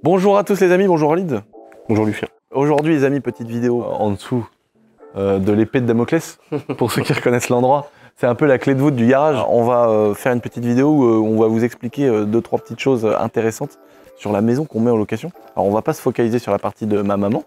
Bonjour à tous les amis, bonjour Walid. Bonjour Lucien. Aujourd'hui les amis, petite vidéo en dessous de l'épée de Damoclès, pour ceux qui reconnaissent l'endroit. C'est un peu la clé de voûte du garage. On va faire une petite vidéo où on va vous expliquer 2-3 petites choses intéressantes sur la maison qu'on met en location. Alors on va pas se focaliser sur la partie de ma maman,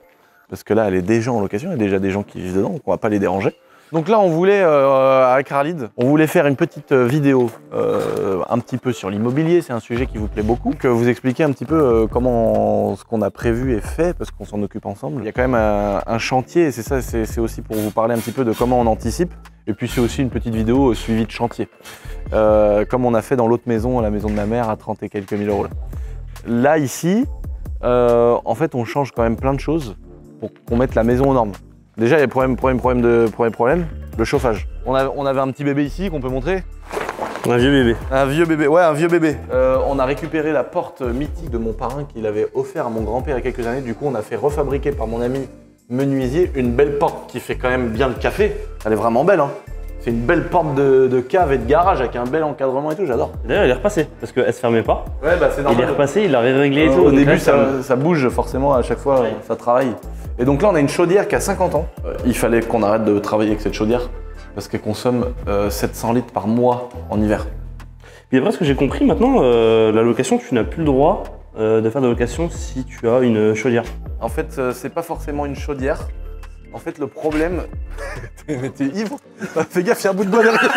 parce que là elle est déjà en location, il y a déjà des gens qui vivent dedans, donc on va pas les déranger. Donc là on voulait, avec Khalid, on voulait faire une petite vidéo un petit peu sur l'immobilier, c'est un sujet qui vous plaît beaucoup, que vous expliquer un petit peu comment ce qu'on a prévu est fait, parce qu'on s'en occupe ensemble. Il y a quand même un chantier, et c'est ça, c'est aussi pour vous parler un petit peu de comment on anticipe, et puis c'est aussi une petite vidéo suivie de chantier, comme on a fait dans l'autre maison, la maison de ma mère, à 30 et quelques mille euros. Là ici, en fait on change quand même plein de choses pour qu'on mette la maison aux normes. Déjà, il y a problème, le chauffage. On avait un petit bébé ici qu'on peut montrer. Un vieux bébé. Un vieux bébé, ouais, un vieux bébé. On a récupéré la porte mythique de mon parrain qu'il avait offert à mon grand-père il y a quelques années. Du coup, on a fait refabriquer par mon ami menuisier une belle porte qui fait quand même bien le café. Elle est vraiment belle, hein. C'est une belle porte de cave et de garage avec un bel encadrement et tout, j'adore. D'ailleurs, il est repassé parce qu'elle se fermait pas. Ouais, bah c'est normal. Il est repassé, il l'a réglé et tout. Au début, là, ça bouge forcément à chaque fois, ça travaille. Et donc là, on a une chaudière qui a 50 ans. Il fallait qu'on arrête de travailler avec cette chaudière parce qu'elle consomme 700 litres par mois en hiver. Et après, ce que j'ai compris maintenant, la location, tu n'as plus le droit de faire de location si tu as une chaudière. En fait, c'est pas forcément une chaudière. En fait, le problème. Mais t'es ivre. Bah, fais gaffe, il y a un bout de bois derrière.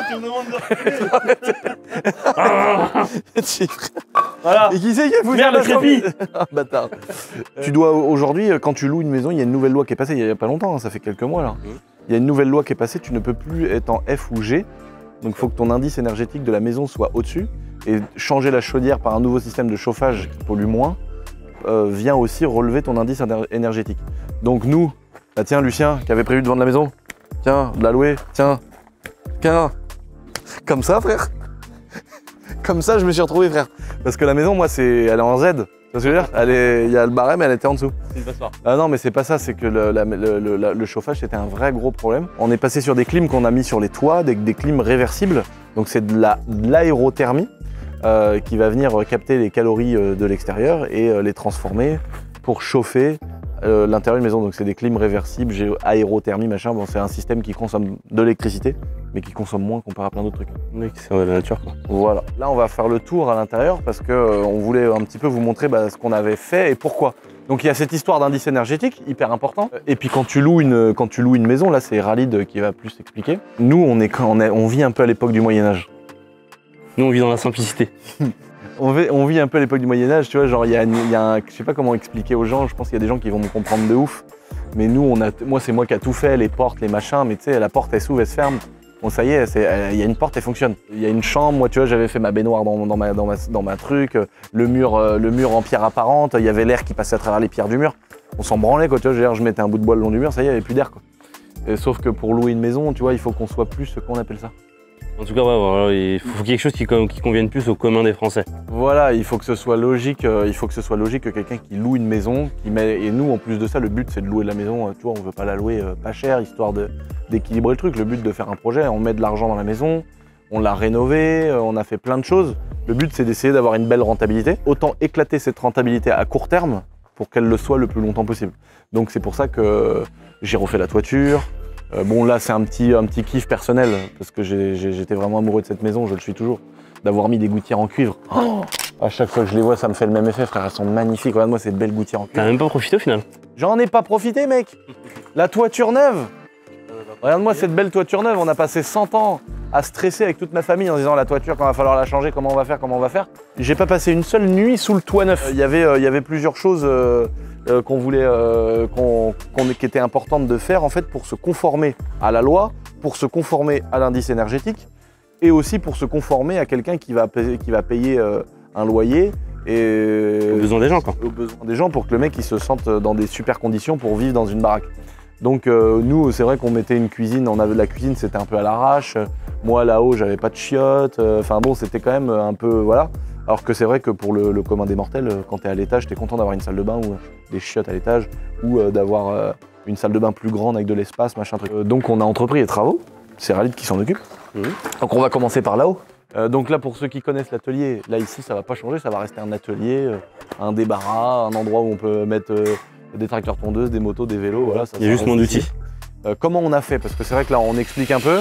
Tu me demandes Voilà. Et qui c'est qui a foutu le crépi. Bâtard. Tu dois aujourd'hui, quand tu loues une maison, il y a une nouvelle loi qui est passée il y a pas longtemps, hein, ça fait quelques mois là. Il y a une nouvelle loi qui est passée, tu ne peux plus être en F ou G. Donc il faut que ton indice énergétique de la maison soit au-dessus. Et changer la chaudière par un nouveau système de chauffage qui pollue moins vient aussi relever ton indice énergétique. Donc nous, bah tiens Lucien qui avait prévu de vendre la maison, tiens, de la louer, tiens, comme ça frère. Comme ça je me suis retrouvé frère. Parce que la maison moi elle est en Z. Tu vois ce que je veux dire? Il y a le barème, elle était en dessous. C'est une passoire. Ah non, mais c'est pas ça, c'est que le chauffage c'était un vrai gros problème. On est passé sur des clims qu'on a mis sur les toits, des clims réversibles. Donc c'est de l'aérothermie qui va venir capter les calories de l'extérieur et les transformer pour chauffer l'intérieur d'une maison. Donc c'est des clims réversibles, aérothermie, machin. Bon, c'est un système qui consomme de l'électricité, mais qui consomme moins comparé à plein d'autres trucs. Mec, c'est de la nature quoi. Voilà. Là, on va faire le tour à l'intérieur parce qu'on voulait un petit peu vous montrer ce qu'on avait fait et pourquoi. Donc il y a cette histoire d'indice énergétique, hyper important. Et puis quand tu loues une maison, là c'est Khalid qui va plus expliquer. Nous, on vit un peu à l'époque du Moyen-Âge. Nous, on vit dans la simplicité. On vit un peu à l'époque du Moyen-Âge, tu vois, genre je sais pas comment expliquer aux gens, je pense qu'il y a des gens qui vont me comprendre de ouf. Mais nous, moi c'est moi qui a tout fait, les portes, les machins, mais tu sais, la porte elle s'ouvre, elle se ferme. Bon ça y est, il y a une porte, elle fonctionne. Il y a une chambre, moi tu vois, j'avais fait ma baignoire dans ma truc, le mur en pierre apparente, il y avait l'air qui passait à travers les pierres du mur. On s'en branlait quoi, tu vois, je mettais un bout de bois le long du mur, ça y est, il n'y avait plus d'air quoi. Sauf que pour louer une maison, tu vois, il faut qu'on soit plus, qu'on appelle ça. En tout cas, ouais, voilà, il faut quelque chose qui convienne plus au commun des Français. Voilà, il faut que ce soit logique, que quelqu'un qui loue une maison, et nous en plus de ça, le but c'est de louer la maison, tu vois, on veut pas la louer pas cher, histoire d'équilibrer le truc. Le but de faire un projet, on met de l'argent dans la maison, on l'a rénovée, on a fait plein de choses. Le but c'est d'essayer d'avoir une belle rentabilité. Autant éclater cette rentabilité à court terme pour qu'elle le soit le plus longtemps possible. Donc c'est pour ça que j'ai refait la toiture. Bon là c'est un petit kiff personnel parce que j'étais vraiment amoureux de cette maison, je le suis toujours, d'avoir mis des gouttières en cuivre. Oh, à chaque fois que je les vois ça me fait le même effet frère, elles sont magnifiques, regarde-moi ces belles gouttières en cuivre. T'as même pas profité au final? J'en ai pas profité mec. La toiture neuve. Regarde-moi cette belle toiture neuve, on a passé 100 ans à stresser avec toute ma famille en disant la toiture quand va falloir la changer, comment on va faire. J'ai pas passé une seule nuit sous le toit neuf. Il y avait plusieurs choses qu'on voulait, qui étaient importantes de faire en fait pour se conformer à la loi, pour se conformer à l'indice énergétique et aussi pour se conformer à quelqu'un qui va payer un loyer et aux besoins des gens quoi. Aux besoins des gens pour que le mec il se sente dans des super conditions pour vivre dans une baraque. Donc nous c'est vrai qu'on mettait une cuisine, la cuisine c'était un peu à l'arrache. Moi là-haut j'avais pas de chiottes, enfin bon c'était quand même un peu voilà. Alors que c'est vrai que pour le commun des mortels, quand t'es à l'étage, t'es content d'avoir une salle de bain ou des chiottes à l'étage ou d'avoir une salle de bain plus grande avec de l'espace, machin truc. Donc on a entrepris les travaux, c'est Khalid qui s'en occupe. Donc on va commencer par là-haut. Donc là, pour ceux qui connaissent l'atelier, là ici, ça va pas changer, ça va rester un atelier, un débarras, un endroit où on peut mettre des tracteurs tondeuses, des motos, des vélos. Voilà, ça, il y a juste moins d'outils. Comment on a fait? Parce que c'est vrai que là, on explique un peu.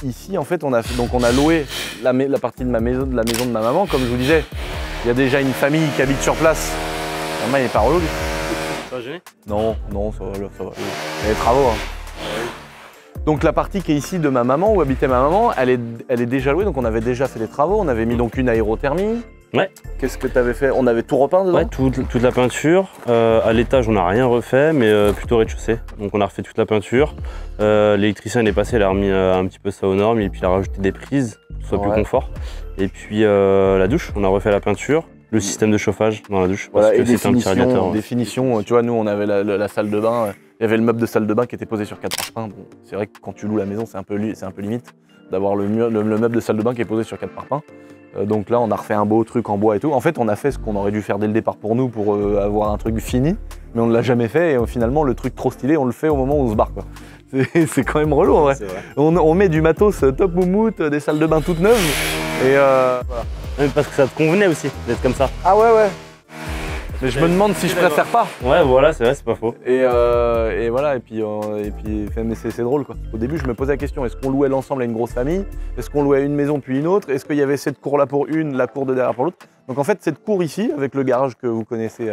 Ici, en fait, on a loué la partie de la maison de ma maman. Comme je vous disais, il y a déjà une famille qui habite sur place. Maman, il est pas relou, lui. Ça va gêner? Non, ça va. Il y a des travaux. Hein. Donc la partie qui est ici de ma maman, où habitait ma maman, elle est déjà louée, donc on avait déjà fait des travaux, on avait mis donc une aérothermie. Ouais. Qu'est-ce que tu avais fait? On avait tout repeint dedans? Ouais, toute la peinture. À l'étage, on n'a rien refait, mais plutôt au rez-de-chaussée. Donc on a refait toute la peinture. L'électricien est passé, il a remis un petit peu ça aux normes, et puis il a rajouté des prises, pour que ce soit plus confort. Et puis la douche, on a refait la peinture. Le système de chauffage dans la douche, parce que c'était un petit radiateur. Définition, tu vois, nous on avait la salle de bain, il y avait le meuble de salle de bain qui était posé sur 4 parpaings. Bon, c'est vrai que quand tu loues la maison, c'est un peu limite d'avoir le meuble de salle de bain qui est posé sur 4 parpaings. Donc là, on a refait un beau truc en bois et tout. En fait, on a fait ce qu'on aurait dû faire dès le départ pour nous, pour avoir un truc fini, mais on ne l'a jamais fait. Et finalement, le truc trop stylé, on le fait au moment où on se barre, quoi. C'est quand même relou en vrai. On met du matos top moumoute, des salles de bain toutes neuves. Et voilà. Même parce que ça te convenait aussi d'être comme ça. Ah ouais. Mais je me demande si je préfère pas. Ouais, voilà, c'est vrai, c'est pas faux. Et voilà, et puis mais c'est drôle quoi. Au début, je me posais la question, est-ce qu'on louait l'ensemble à une grosse famille? Est-ce qu'on louait une maison puis une autre? Est-ce qu'il y avait cette cour là pour une, la cour de derrière pour l'autre? Donc en fait, cette cour ici, avec le garage que vous connaissez,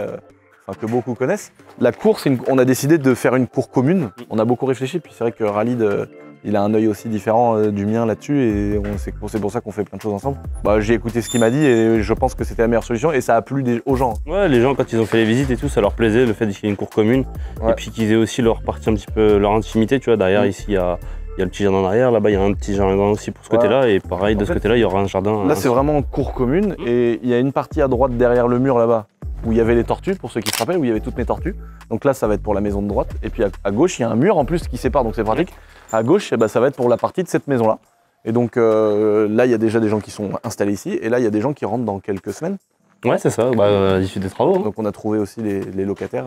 enfin que beaucoup connaissent, la cour, on a décidé de faire une cour commune. On a beaucoup réfléchi, puis c'est vrai que Khalid, il a un œil aussi différent du mien là-dessus, et c'est pour ça qu'on fait plein de choses ensemble. Bah, j'ai écouté ce qu'il m'a dit et je pense que c'était la meilleure solution et ça a plu aux gens. Ouais, les gens quand ils ont fait les visites et tout, ça leur plaisait le fait qu'il y ait une cour commune, et puis qu'ils aient aussi leur partie un petit peu, leur intimité, tu vois. Derrière ici, il y a le petit jardin derrière, là-bas il y a un petit jardin aussi pour ce côté-là, et pareil de ce côté-là il y aura un jardin. Là c'est vraiment cour commune, et il y a une partie à droite derrière le mur là-bas où il y avait les tortues, pour ceux qui se rappellent, où il y avait toutes mes tortues. Donc là ça va être pour la maison de droite, et puis à gauche il y a un mur en plus qui sépare, donc c'est pratique. À gauche, eh ben, ça va être pour la partie de cette maison-là. Et donc là, il y a déjà des gens qui sont installés ici. Et là, il y a des gens qui rentrent dans quelques semaines. Ouais, c'est ça, à l'issue des travaux. Donc on a trouvé aussi les locataires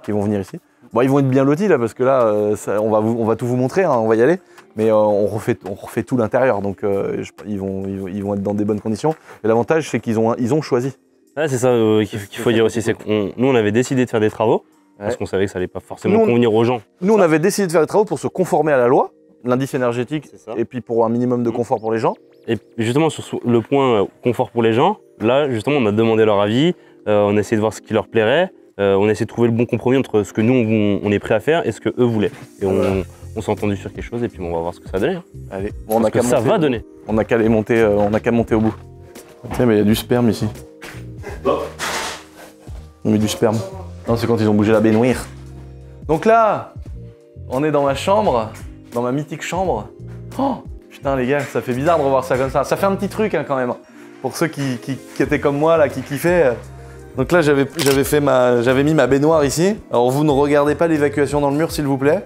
qui vont venir ici. Bon, ils vont être bien lotis là, parce que là, on va tout vous montrer, hein, on va y aller. Mais on refait tout l'intérieur. Donc ils vont être dans des bonnes conditions. Et l'avantage, c'est qu'ils ont choisi. Ouais, c'est ça qu'il faut dire aussi. C'est que nous, on avait décidé de faire des travaux. Parce qu'on savait que ça allait pas forcément convenir aux gens. Nous, on avait décidé de faire des travaux pour se conformer à la loi, l'indice énergétique, et puis pour un minimum de confort pour les gens. Et justement, sur le point confort pour les gens, là, justement, on a demandé leur avis, on a essayé de voir ce qui leur plairait, on a essayé de trouver le bon compromis entre ce que nous, on est prêt à faire et ce que eux voulaient. Et on s'est entendu sur quelque chose, et puis on va voir ce que ça va donner. Hein. Allez, bon, ça va donner. On n'a qu'à monter au bout. Tiens, mais il y a du sperme ici. On met du sperme. Non, c'est quand ils ont bougé la baignoire. Donc là, on est dans ma chambre, dans ma mythique chambre. Oh, putain les gars, ça fait bizarre de revoir ça comme ça. Ça fait un petit truc hein, quand même. Pour ceux qui étaient comme moi, là, qui kiffaient. Donc là, j'avais mis ma baignoire ici. Alors vous ne regardez pas l'évacuation dans le mur, s'il vous plaît.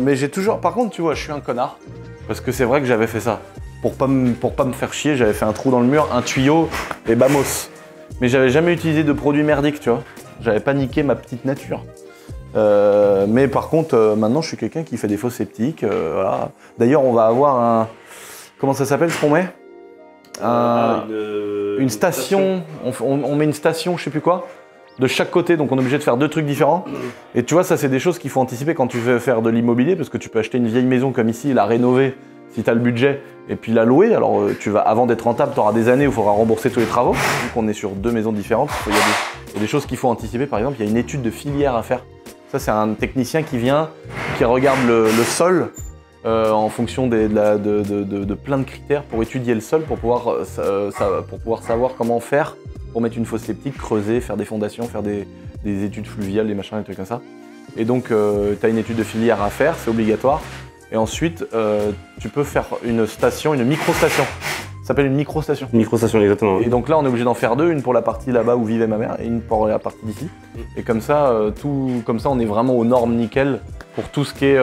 Mais j'ai toujours... Par contre, tu vois, je suis un connard. Parce que c'est vrai que j'avais fait ça. Pour pas me faire chier, j'avais fait un trou dans le mur, un tuyau et bamos. Mais j'avais jamais utilisé de produits merdiques, tu vois. J'avais pas niqué ma petite nature. Mais par contre, maintenant, je suis quelqu'un qui fait des fosses septiques. Voilà. D'ailleurs, on va avoir un... Comment ça s'appelle ce qu'on met? Une station. On met une station, je sais plus quoi, de chaque côté. Donc on est obligé de faire deux trucs différents. Et tu vois, ça, c'est des choses qu'il faut anticiper quand tu veux faire de l'immobilier. Parce que tu peux acheter une vieille maison comme ici, la rénover si tu as le budget, et puis la louer. Alors, avant d'être rentable, tu auras des années où il faudra rembourser tous les travaux. Vu qu'on est sur deux maisons différentes, il y a des choses qu'il faut anticiper. Par exemple, il y a une étude de filière à faire. Ça, c'est un technicien qui vient, qui regarde le sol en fonction de plein de critères pour étudier le sol, pour pouvoir savoir comment faire pour mettre une fosse septique, creuser, faire des fondations, faire des études fluviales, des machins, des trucs comme ça. Et donc, tu as une étude de filière à faire, c'est obligatoire. Et ensuite, tu peux faire une station, une micro-station. Ça s'appelle une micro-station. Micro-station, exactement. Et donc là, on est obligé d'en faire deux, une pour la partie là-bas où vivait ma mère et une pour la partie d'ici. Et comme ça, on est vraiment aux normes nickel pour tout ce qui est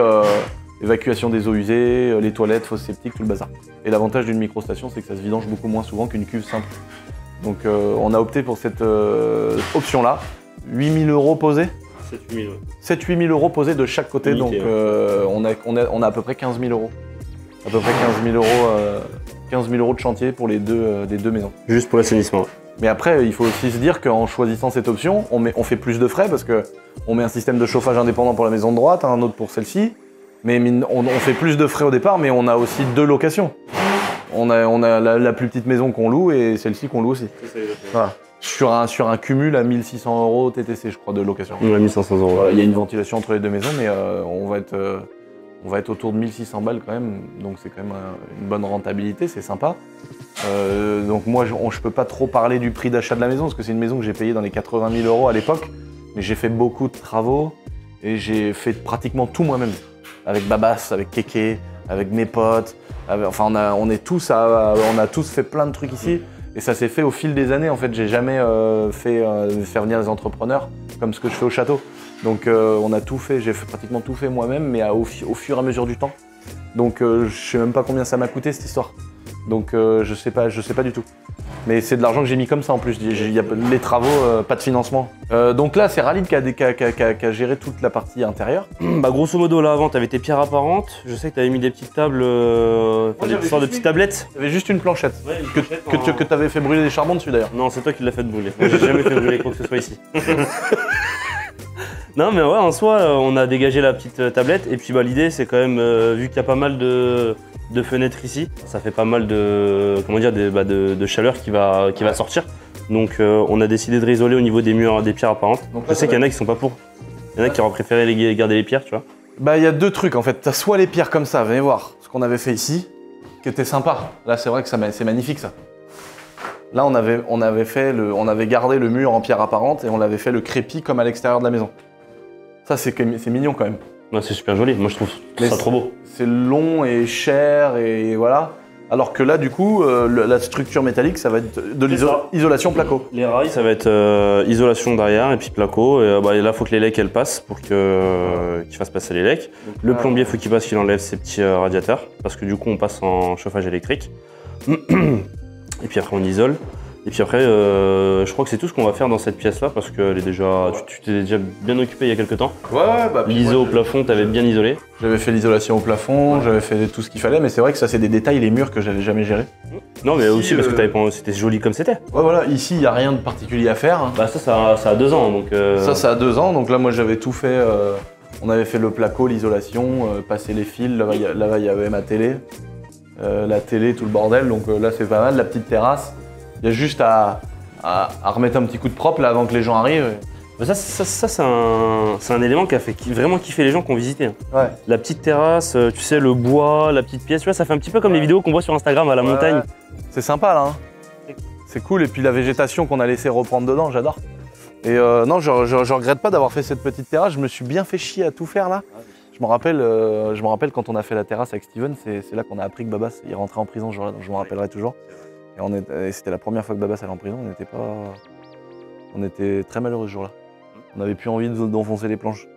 évacuation des eaux usées, les toilettes, fosses septiques, tout le bazar. Et l'avantage d'une micro-station, c'est que ça se vidange beaucoup moins souvent qu'une cuve simple. Donc on a opté pour cette option-là. 8 000 € posés. 7-8 000 € posés de chaque côté, limité, donc on a à peu près 15 000 €. À peu près 15 000 € 15 000 € de chantier pour les deux maisons. Juste pour l'assainissement. Mais après, il faut aussi se dire qu'en choisissant cette option, on fait plus de frais parce qu'on met un système de chauffage indépendant pour la maison de droite, un autre pour celle-ci. Mais on fait plus de frais au départ, mais on a aussi 2 locations. On a la plus petite maison qu'on loue et celle-ci qu'on loue aussi. Voilà. Sur un cumul à 1 600 € TTC, je crois, de location. On a 1 500 €. Voilà, il y a une ventilation entre les deux maisons, mais on va être autour de 1 600 balles quand même. Donc c'est quand même une bonne rentabilité, c'est sympa. Donc moi, je peux pas trop parler du prix d'achat de la maison, parce que c'est une maison que j'ai payée dans les 80 000 € à l'époque. Mais j'ai fait beaucoup de travaux et j'ai fait pratiquement tout moi-même. Avec Babas, avec Kéké, avec mes potes. Enfin, on a tous fait plein de trucs ici. Et ça s'est fait au fil des années. En fait, j'ai jamais faire venir des entrepreneurs comme ce que je fais au château. Donc on a tout fait, j'ai pratiquement tout fait moi-même, mais au fur et à mesure du temps. Donc je sais même pas combien ça m'a coûté cette histoire. Donc je sais pas du tout. Mais c'est de l'argent que j'ai mis comme ça en plus. Il y a les travaux, pas de financement. Donc là, c'est Ralid qui a géré toute la partie intérieure. Bah grosso modo, là avant, t'avais tes pierres apparentes. Je sais que t'avais mis des petites tables, des sortes de petites tablettes. Il y avait juste une planchette, que t'avais fait brûler des charbons dessus d'ailleurs. Non, c'est toi qui l'as fait brûler. Moi, j'ai jamais fait brûler quoi que ce soit ici. Non mais ouais, en soi, on a dégagé la petite tablette et puis bah, l'idée c'est quand même, vu qu'il y a pas mal de fenêtres ici, ça fait pas mal de, comment dire, de chaleur qui va sortir. Donc on a décidé de réisoler au niveau des murs, des pierres apparentes. Donc, je sais qu'il y en a qui sont pas pour. Il y en a qui auraient préféré garder les pierres, tu vois. Bah il y a 2 trucs en fait. T'as soit les pierres comme ça, venez voir ce qu'on avait fait ici, qui était sympa. Là c'est vrai que c'est magnifique ça. Là on avait gardé le mur en pierre apparente et on l'avait fait le crépi comme à l'extérieur de la maison. Ça c'est mignon quand même. Ouais, c'est super joli, moi je trouve ça trop beau. C'est long et cher et voilà. Alors que là du coup, la structure métallique ça va être de l'isolation placo. Les rails ça va être isolation derrière et puis placo. Et bah, là il faut que les lecs elles passent pour qu'il fasse passer les lecs. Le plombier faut qu'il passe, qu'il enlève ses petits radiateurs parce que du coup on passe en chauffage électrique. Et puis après on isole. Et puis après, je crois que c'est tout ce qu'on va faire dans cette pièce-là parce que tu t'es déjà bien occupé il y a quelques temps. Ouais, bah. L'ISO au plafond, t'avais bien isolé. J'avais fait l'isolation au plafond, j'avais fait tout ce qu'il fallait, mais c'est vrai que ça c'est des détails, les murs que j'avais jamais gérés. Non, mais aussi parce que c'était joli comme c'était. Ouais, voilà, ici il n'y a rien de particulier à faire. Bah ça a 2 ans donc. Ça a 2 ans, donc là moi j'avais tout fait. On avait fait le placo, l'isolation, passer les fils, là-bas il y avait ma télé, la télé, tout le bordel, donc là c'est pas mal, la petite terrasse. Il y a juste à remettre un petit coup de propre là avant que les gens arrivent. Ça c'est un élément qui a fait vraiment kiffer les gens qui ont visité. Hein. Ouais. La petite terrasse, tu sais, le bois, la petite pièce, tu vois, ça fait un petit peu comme les vidéos qu'on voit sur Instagram à la montagne. C'est sympa là, hein. C'est cool, et puis la végétation qu'on a laissé reprendre dedans, j'adore. Et non, je regrette pas d'avoir fait cette petite terrasse, je me suis bien fait chier à tout faire là. Je me rappelle quand on a fait la terrasse avec Steven, c'est là qu'on a appris que Babas est rentré en prison ce jour-là, donc je me rappellerai toujours. Et c'était la première fois que Babas allait en prison, on était très malheureux ce jour-là. On n'avait plus envie d'enfoncer les planches.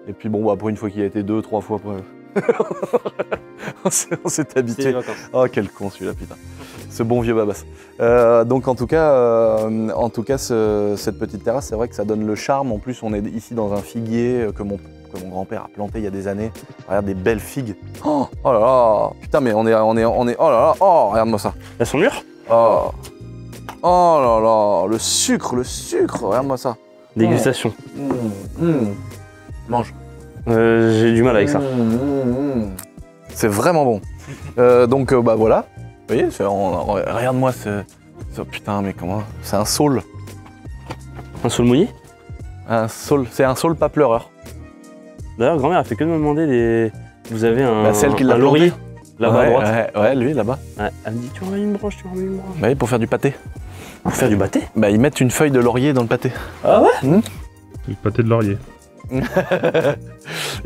Et puis bon, après une fois qu'il a été 2, 3 fois, on s'est habitué. Oh quel con celui-là, putain. Ce bon vieux Babas. Donc en tout cas, cette petite terrasse, c'est vrai que ça donne le charme. En plus, on est ici dans un figuier que mon grand-père a planté il y a des années. Regarde des belles figues. Oh là là, putain, mais on est, oh là là, oh regarde-moi ça. Elles sont mûres. Oh là là, le sucre, regarde-moi ça. Dégustation. Mange. J'ai du mal avec ça. C'est vraiment bon. Donc bah voilà. Vous voyez, regarde-moi ce. Putain, mais comment. C'est un saule. Un saule mouillé. C'est un saule pas pleureur. D'ailleurs, grand-mère a fait que de me demander Vous avez celle qui un laurier là-bas à droite. Ouais, lui là-bas. Ouais, elle me dit tu remets une branche. Bah oui, pour faire du pâté. Pour faire du pâté? Bah ils mettent une feuille de laurier dans le pâté. Ah ouais? Le pâté de laurier.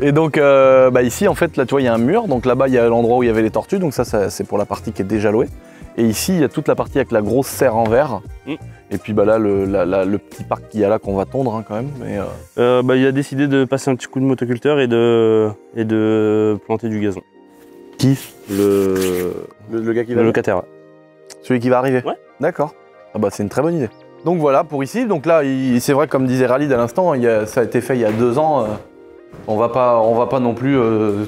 Et donc bah ici en fait là tu vois il y a un mur, donc là-bas il y a l'endroit où il y avait les tortues, donc ça c'est pour la partie qui est déjà louée. Et ici il y a toute la partie avec la grosse serre en verre. Et puis bah là le petit parc qu'il y a là qu'on va tondre hein, quand même. Mais bah, il a décidé de passer un petit coup de motoculteur et de planter du gazon. Qui? Le gars qui va. Le locataire. Ouais. Celui qui va arriver? Ouais. D'accord. Ah bah c'est une très bonne idée. Donc voilà pour ici, donc là c'est vrai comme disait Ralid à l'instant, ça a été fait il y a 2 ans. On va pas non plus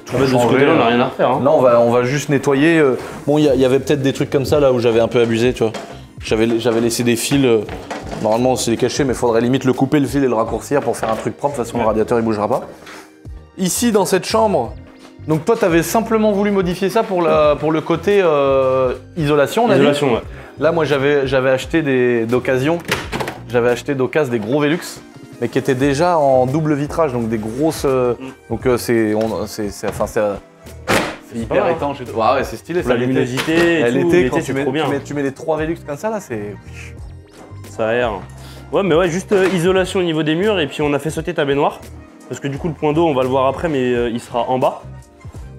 tout De ce changer. côté-là, on n'a rien à refaire. Hein. Non, on va juste nettoyer. Bon, il y avait peut-être des trucs comme ça là où j'avais un peu abusé, tu vois. J'avais laissé des fils. Normalement, c'est les cacher, mais il faudrait limite le couper le fil et le raccourcir pour faire un truc propre. De toute façon, le radiateur il bougera pas. Ici, dans cette chambre, donc toi, tu avais simplement voulu modifier ça pour le côté isolation. Isolation, ouais. Là, moi, j'avais acheté d'occasion. J'avais acheté d'occasion des gros Velux, mais qui étaient déjà en double vitrage, donc des grosses. Donc c'est hyper étanche. Ouais, c'est stylé. Pour la luminosité et tout, l'été, quand c'est trop bien. tu mets les 3 Velux comme ça, là, c'est. Ça aère. Ouais, mais ouais, juste isolation au niveau des murs et puis on a fait sauter ta baignoire. Parce que du coup, le point d'eau, on va le voir après, mais il sera en bas.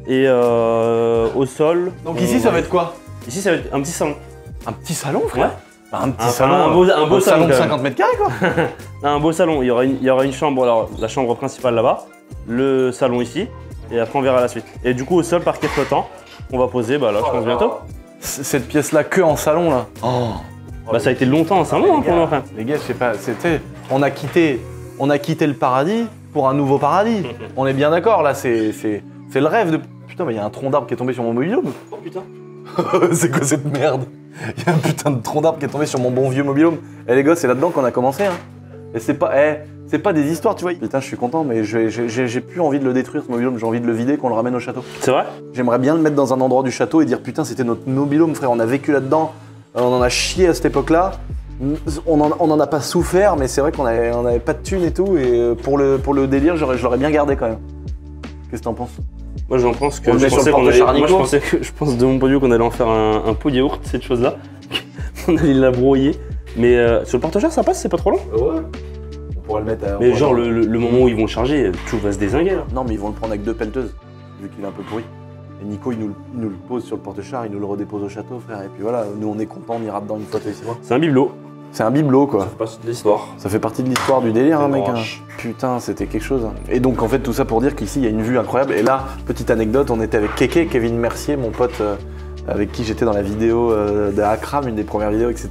Et au sol. Donc ici, ça va être quoi? Ici, ça va être un petit salon. Un petit salon, frère? Ouais. Bah, un petit Enfin, salon. un beau salon de quand même. 50 mètres carrés, quoi. Un beau salon. Il y aura une chambre, alors la chambre principale là-bas, le salon ici, et après on verra la suite. Et du coup, au sol, parquet flottant, on va poser, bah là, je pense bientôt. Cette pièce-là, que en salon, là. Oh. Bah ça a été longtemps un salon pour nous, enfin. Les gars, je sais pas, c'était. On a quitté le paradis pour un nouveau paradis. On est bien d'accord, là, c'est le rêve de. Putain, mais il y a un tronc d'arbre qui est tombé sur mon mobil-home. Oh putain. C'est quoi cette merde? Il y a un putain de tronc d'arbre qui est tombé sur mon bon vieux mobil-home. Eh les gars, c'est là-dedans qu'on a commencé, hein. Et c'est pas des histoires, tu vois. Putain, je suis content, mais j'ai plus envie de le détruire, ce mobil-home. J'ai envie de le vider, qu'on le ramène au château. C'est vrai? J'aimerais bien le mettre dans un endroit du château et dire putain, c'était notre mobil-home, frère. On a vécu là-dedans, on en a chié à cette époque-là. On en a pas souffert, mais c'est vrai qu'on avait pas de thunes et tout. Et pour le délire, je l'aurais bien gardé quand même. Qu'est-ce que t'en penses? Moi j'en pense que On le met je sur le pensais qu'on allait. porte-char Moi Nico. je pense de mon point de vue qu'on allait en faire un pot de yaourt, cette chose-là. On allait la brouiller. Mais sur le porte-char ça passe, c'est pas trop long. Ouais. On pourrait le mettre. Mais genre le moment où ils vont charger, tout va se dézinguer là. Non, mais ils vont le prendre avec 2 pelleteuses, vu qu'il est un peu pourri. Et Nico, il nous le pose sur le porte-char, il nous le redépose au château, frère. Et puis voilà, nous on est content, on ira dedans une fois tous les mois. C'est un bibelot. C'est un bibelot, quoi. C'est pas de l'histoire. Ça fait partie de l'histoire du délire, hein, mec. Hein. Vache. Putain, c'était quelque chose. Hein. Et donc, en fait, tout ça pour dire qu'ici, il y a une vue incroyable. Et là, petite anecdote, on était avec Kevin Mercier, mon pote avec qui j'étais dans la vidéo de Akram, une des premières vidéos, etc.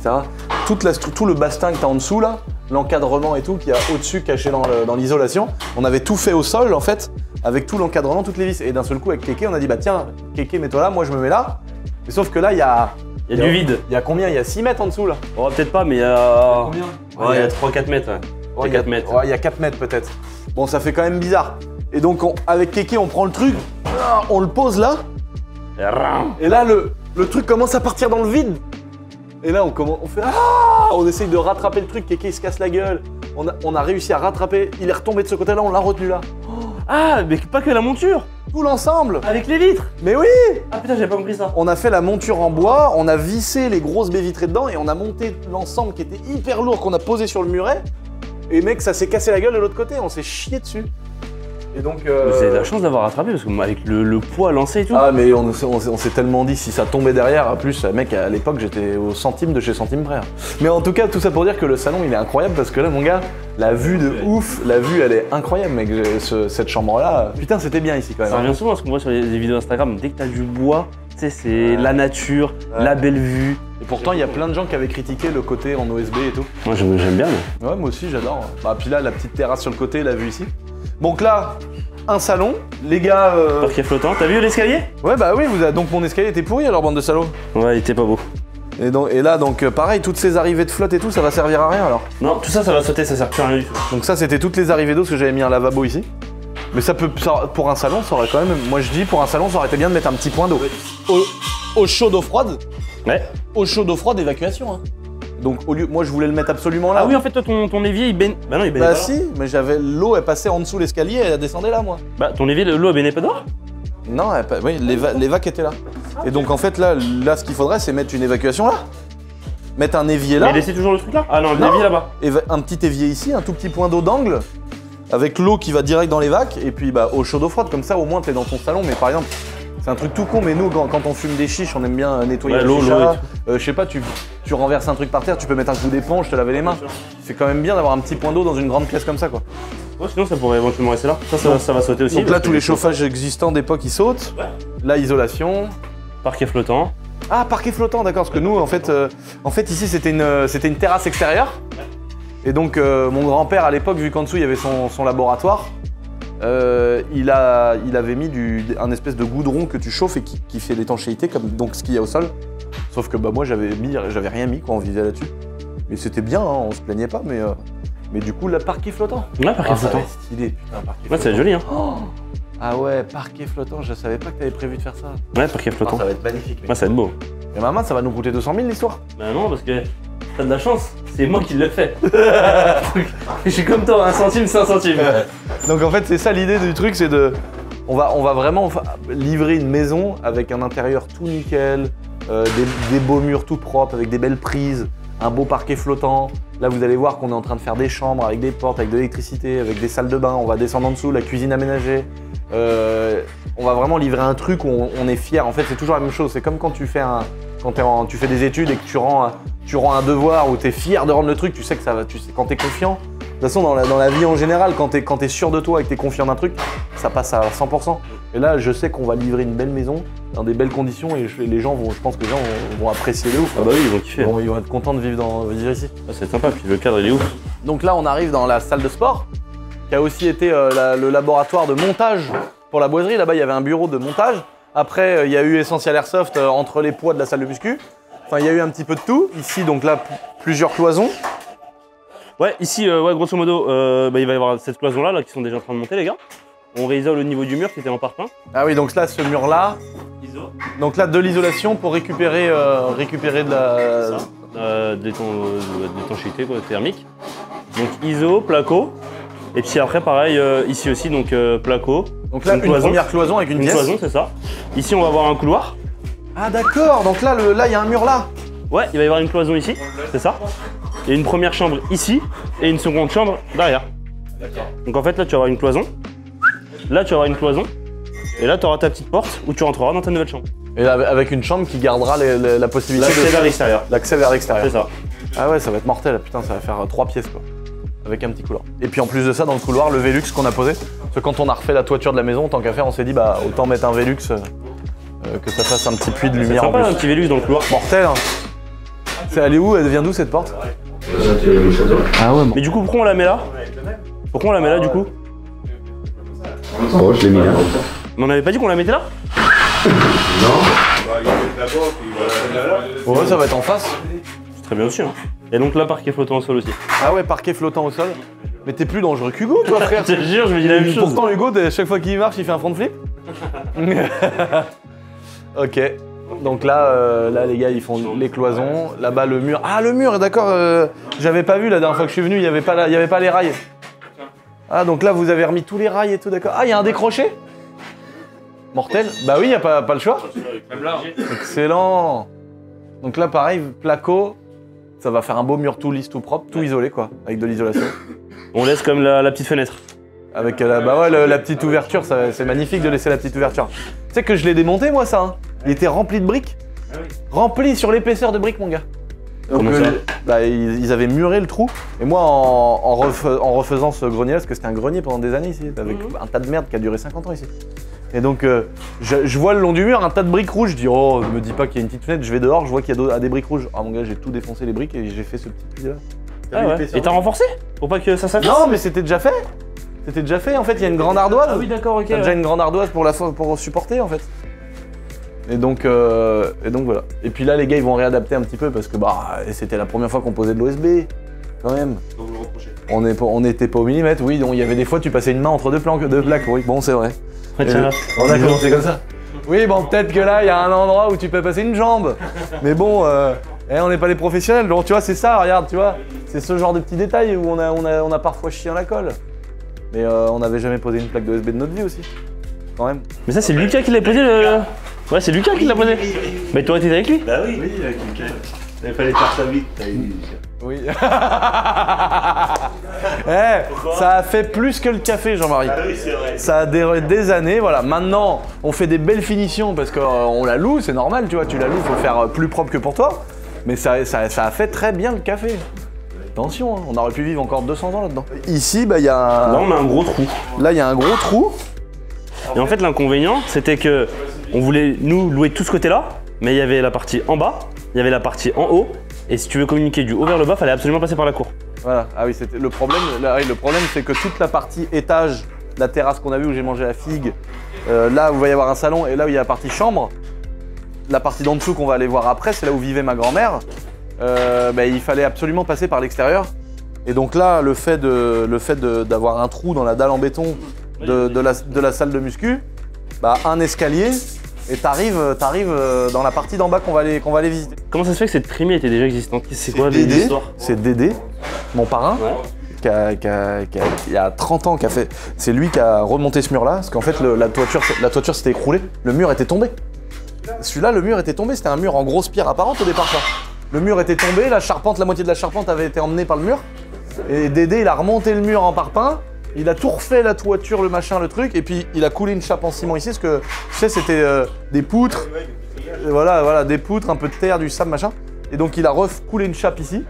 Tout le bastin que t'as en dessous, là, l'encadrement et tout, qu'il y a au-dessus caché dans l'isolation, on avait tout fait au sol, en fait, avec tout l'encadrement, toutes les vis. Et d'un seul coup, avec Kéké, on a dit, bah tiens, Kéké, mets-toi là, moi je me mets là. Mais sauf que là, il y a du vide. Il y a combien? Il y a 6 mètres en dessous, là. Oh, peut-être pas, mais il y a. Combien? Ouais, il y a 3-4 mètres. Ouais. Ouais, Il y a 4 mètres. Ouais, il y a 4 mètres peut-être. Bon, ça fait quand même bizarre. Et donc, avec Kéké, on prend le truc, on le pose là, et là, le truc commence à partir dans le vide. Et là, on fait ah, on essaye de rattraper le truc, Kéké il se casse la gueule. On a réussi à rattraper, il est retombé de ce côté-là, on l'a retenu là. Ah, mais pas que la monture. Tout l'ensemble. Avec les vitres. Mais oui. Ah putain, j'avais pas compris ça. On a fait la monture en bois, on a vissé les grosses baies vitrées dedans et on a monté l'ensemble qui était hyper lourd qu'on a posé sur le muret. Et mec, ça s'est cassé la gueule de l'autre côté, on s'est chié dessus. Et donc. Vous avez de la chance d'avoir rattrapé parce que moi, avec le poids lancé et tout. Ah, mais on s'est tellement dit si ça tombait derrière. En plus, mec, à l'époque, j'étais au centime de chez Centime Frère. Mais en tout cas, tout ça pour dire que le salon, il est incroyable parce que là, mon gars, la vue de ouf, la vue, elle est incroyable, mec. Cette chambre-là, putain, c'était bien ici quand même. Ça revient souvent à ce qu'on voit sur les vidéos Instagram. Dès que t'as du bois, tu sais, c'est la nature, la belle vue. Et pourtant, il y a plein de gens qui avaient critiqué le côté en OSB et tout. Moi, j'aime bien. Ouais, moi aussi, j'adore. Bah, puis là, la petite terrasse sur le côté, la vue ici. Donc là, un salon, les gars. Parquet flottant, t'as vu l'escalier? Ouais, bah oui, donc mon escalier était pourri alors, bande de salauds. Ouais, il était pas beau. Et là, donc pareil, toutes ces arrivées de flotte et tout, ça va servir à rien alors. Non, tout ça, ça va sauter, ça sert plus à rien du tout. Donc ça, c'était toutes les arrivées d'eau parce que j'avais mis un lavabo ici. Mais pour un salon, ça aurait quand même. Moi, je dis pour un salon, ça aurait été bien de mettre un petit point d'eau. Eau chaude, eau froide. Ouais. Eau chaude, eau froide, évacuation. Hein. Donc au lieu, moi, je voulais le mettre absolument là. Ah oui, en fait, toi, ton évier, il baigne. Bah non, il baigne pas. Bah si, mais l'eau, elle passait en dessous l'escalier, elle descendait là, moi. Bah ton évier, l'eau, elle baignait pas dehors? Non, oui, les vagues étaient là. Et donc en fait, là, ce qu'il faudrait, c'est mettre une évacuation là. Mettre un évier là. Mais laisser toujours le truc là? Ah non, l'évier là-bas. Un petit évier ici, un tout petit point d'eau d'angle, avec l'eau qui va direct dans les vacs, et puis bah, eau chaude, eau froide, comme ça au moins t'es dans ton salon. Mais par exemple, c'est un truc tout con, mais nous quand on fume des chiches, on aime bien nettoyer Ouais, la l'eau chicha. et Je sais pas, tu renverses un truc par terre, tu peux mettre un coup d'éponge, te laver les mains. C'est quand même bien d'avoir un petit point d'eau dans une grande pièce comme ça, quoi. Ouais, sinon ça pourrait éventuellement rester là. Ça va sauter aussi. Donc là, tous les chauffages existants d'époque, ils sautent. Ouais. Là, isolation. Parquet flottant. Ah, parquet flottant, d'accord, parce que nous, en fait ici, c'était une terrasse extérieure. Et donc, mon grand-père, à l'époque, vu qu'en dessous, il y avait son laboratoire, il avait mis un espèce de goudron que tu chauffes et qui fait l'étanchéité, comme donc ce qu'il y a au sol. Sauf que bah, moi, j'avais rien mis quand on vivait là-dessus. Mais c'était bien, hein, on se plaignait pas, mais du coup, le parquet flottant. Ouais, parquet flottant. Ça va être stylé, putain, parquet Ouais, c'est joli, hein. Oh ah ouais, parquet flottant, je savais pas que t'avais prévu de faire ça. Ouais, parquet flottant. Ça va être magnifique. Mec. Ouais, ça va être beau. Mais maman, ça va nous coûter 200 000 l'histoire. Bah non, parce que t'as de la chance, c'est moi qui le fais. Je suis comme toi, 1 centime, c'est 1 centime. Donc en fait, c'est ça l'idée du truc, c'est de... On va vraiment livrer une maison avec un intérieur tout nickel, des beaux murs tout propres, avec des belles prises, un beau parquet flottant. Là, vous allez voir qu'on est en train de faire des chambres avec des portes, avec de l'électricité, avec des salles de bain. On va descendre en dessous, la cuisine aménagée. On va vraiment livrer un truc où on est fier. En fait, c'est toujours la même chose. C'est comme quand tu fais tu fais des études et que tu rends un devoir où tu es fier de rendre le truc. Tu sais que ça va. Quand tu es confiant. De toute façon, dans la vie en général, quand tu es sûr de toi et que tu es confiant d'un truc, ça passe à 100%. Et là, je sais qu'on va livrer une belle maison dans des belles conditions et je pense que les gens vont apprécier de ouf. Ah bah oui, ils vont kiffer. Ils vont être contents de vivre ici. Ah, c'est sympa, puis le cadre il est ouf. Donc là, on arrive dans la salle de sport, qui a aussi été le laboratoire de montage pour la boiserie. Là-bas, il y avait un bureau de montage. Après, il y a eu Essential Airsoft entre les poids de la salle de muscu. Enfin, il y a eu un petit peu de tout. Ici, donc là, plusieurs cloisons. Ouais, ici, grosso modo, il va y avoir cette cloison-là là, qui sont déjà en train de monter, les gars. On réisole au niveau du mur qui était en parpaing. Ah oui, donc là, ce mur-là. ISO. Donc là, de l'isolation pour récupérer de la... d'étanchéité thermique. Donc ISO, placo. Et puis après, pareil, ici aussi, donc placo. Donc là, une première cloison avec une pièce. Cloison, c'est ça. Ici, on va avoir un couloir. Ah d'accord, donc là, il y a un mur là. Ouais, il va y avoir une cloison ici, c'est ça. Il y a une première chambre ici et une seconde chambre derrière. Donc en fait, là, tu vas avoir une cloison. Là, tu vas avoir une cloison. Et là, tu auras ta petite porte où tu rentreras dans ta nouvelle chambre. Et là, avec une chambre qui gardera la possibilité l'accès vers l'extérieur. L'accès vers l'extérieur. C'est ça. Ah ouais, ça va être mortel, putain, ça va faire 3 pièces quoi. Avec un petit couloir. Et puis en plus de ça, dans le couloir, le Velux qu'on a posé. Parce que quand on a refait la toiture de la maison, tant qu'à faire, on s'est dit, bah autant mettre un Velux, que ça fasse un petit puits de lumière. C'est sympa, en plus. un petit Velux dans le couloir. Mortel, hein. Elle est où? Elle vient d'où cette porte? Ah ouais, bon. Mais du coup, pourquoi on la met là? Pourquoi on la met là du coup? Oh, je l'ai mis là. Mais on avait pas dit qu'on la mettait là? Ouais, ça va être en face. C'est très bien aussi, hein. Et donc là, parquet flottant au sol aussi. Ah ouais, parquet flottant au sol. Mais t'es plus dangereux qu'Hugo, toi, frère. Je te jure, je me dis la même chose. Pourtant, Hugo, chaque fois qu'il marche, il fait un front flip. Ok. Donc là, les gars, ils font les cloisons. Là-bas, le mur. Ah, le mur, d'accord. J'avais pas vu la dernière fois que je suis venu, il y avait pas les rails. Ah, donc là, vous avez remis tous les rails et tout, d'accord. Ah, il y a un décroché. Mortel. Bah oui, il n'y a pas le choix. Excellent. Donc là, pareil, placo. Ça va faire un beau mur tout lisse, tout propre, tout isolé, quoi. Avec de l'isolation. On laisse comme la petite fenêtre. Avec la petite ouverture, c'est magnifique de laisser la petite ouverture. Tu sais que je l'ai démonté, moi, ça. Hein. Il était rempli de briques. Ah oui. Rempli sur l'épaisseur de briques, mon gars. Donc, comment ça ils avaient muré le trou. Et moi, en refaisant ce grenier, parce que c'était un grenier pendant des années ici, avec un tas de merde qui a duré 50 ans ici. Et donc, je vois le long du mur un tas de briques rouges. Je dis, oh, me dis pas qu'il y a une petite fenêtre. Je vais dehors, je vois qu'il y a des briques rouges. Ah, mon gars, j'ai tout défoncé les briques et j'ai fait ce petit puits là. Ah ouais. Et t'as renforcé? Pour pas que ça s'affiche? Non, mais c'était déjà fait. C'était déjà fait. En fait, il y a une grande ardoise. Ah oui, d'accord, ok. T'as déjà une grande ardoise pour supporter, en fait. Et donc voilà. Et puis là, les gars, ils vont réadapter un petit peu parce que c'était la première fois qu'on posait de l'OSB, quand même. Donc vous le reprochez. On n'était pas au millimètre, oui. Il y avait des fois, tu passais une main entre deux plaques. Oui, bon, c'est vrai. Ouais, tiens, là. On a commencé comme ça. Oui, bon, peut-être que là, il y a un endroit où tu peux passer une jambe. Mais bon, on n'est pas des professionnels. Donc, tu vois, c'est ça, regarde, tu vois. C'est ce genre de petits détails où on a parfois chié en la colle. Mais on n'avait jamais posé une plaque d'OSB de notre vie aussi. Quand même. Mais ça, c'est Lucas qui l'a posé Ouais, c'est Lucas qui l'a posé. Mais toi, t'étais avec lui? Bah oui, avec Lucas. Il fallait faire ça vite. Oui. Ça a fait plus que le café, Jean-Marie. Ah oui, c'est vrai. Ça a des années, voilà. Maintenant, on fait des belles finitions parce qu'on la loue, c'est normal, tu vois. Tu la loues, faut faire plus propre que pour toi. Mais ça a fait très bien le café. Attention, hein, on aurait pu vivre encore 200 ans là-dedans. Ici, il y a un... Là, on a un gros trou. Là, il y a un gros trou. Et en fait, l'inconvénient, c'était que on voulait nous louer tout ce côté-là, mais il y avait la partie en bas, il y avait la partie en haut, et si tu veux communiquer du haut vers le bas, fallait absolument passer par la cour. Voilà. Ah oui, c'était le problème. Le problème, c'est que toute la partie étage la terrasse qu'on a vue où j'ai mangé la figue, là où il va y avoir un salon et là où il y a la partie chambre, la partie d'en dessous qu'on va aller voir après, c'est là où vivait ma grand-mère. Il fallait absolument passer par l'extérieur. Et donc là, le fait d'avoir un trou dans la dalle en béton de la salle de muscu, un escalier, et t'arrives dans la partie d'en bas qu'on va aller visiter. Comment ça se fait que cette trémie était déjà existante? C'est quoi l'histoire? C'est Dédé, mon parrain, il y a 30 ans, c'est lui qui a remonté ce mur-là, parce qu'en fait la toiture s'était écroulée, le mur était tombé. Celui-là, le mur était tombé, c'était un mur en grosse pierre apparente au départ. Ça. Le mur était tombé, la moitié de la charpente avait été emmenée par le mur. Et Dédé, il a remonté le mur en parpaing, il a tout refait, la toiture, le machin, le truc, et puis il a coulé une chape en ciment ici, parce que, tu sais, c'était des poutres, voilà, des poutres, un peu de terre, du sable, machin. Et donc il a recoulé une chape ici,